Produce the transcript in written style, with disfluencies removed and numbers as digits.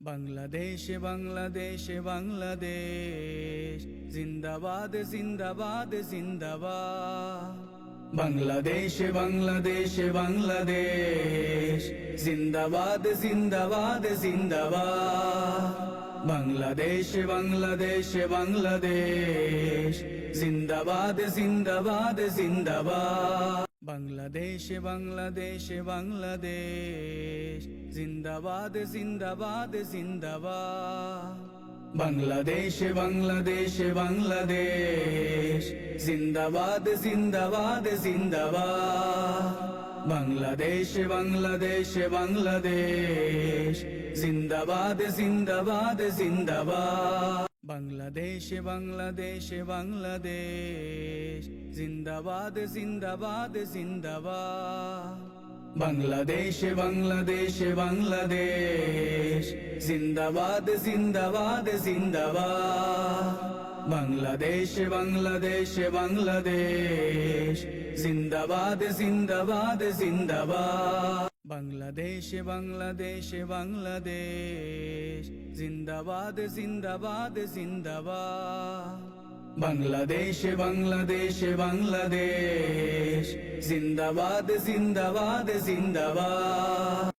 বাংলাদেশ বাংলাদেশ বাংলাদেশ জিন্দাবাদ জিন্দাবাদ জিন্দাবাদ। বাংলাদেশ বাংলাদেশ বাংলাদেশ জিন্দাবাদ জিন্দাবাদ জিন্দাবাদ। বাংলাদেশ বাংলাদেশ বাংলাদেশ জিন্দাবাদ জিন্দাবাদ জিন্দাবাদ। বাংলাদেশ বাংলাদেশ বাংলাদেশ জিন্দাবাদ জিন্দাবাদ জিন্দাবাদ। বাংলাদেশ বাংলাদেশ বাংলাদেশ জিন্দাবাদ জিন্দাবাদ জিন্দাবাদ। বাংলাদেশ বাংলাদেশ বাংলাদেশ জিন্দাবাদ জিন্দাবাদ জিন্দাবাদ। বাংলাদেশ বাংলাদেশ বাংলাদেশ জিন্দাবাদ জিন্দাবাদ জিন্দাবাদ। বাংলাদেশ বাংলাদেশ বাংলাদেশ জিন্দাবাদ জিন্দাবাদ জিন্দাবাদ। বাংলাদেশ বাংলাদেশ বাংলাদেশ জিন্দাবাদ জিন্দাবাদ জিন্দাবাদ। বাংলাদেশ বাংলাদেশ বাংলাদেশ জিন্দাবাদ জিন্দাবাদ জিন্দাবাদ। বাংলাদেশ বাংলাদেশ বাংলাদেশ জিন্দাবাদ জিন্দাবাদ জিন্দাবাদ।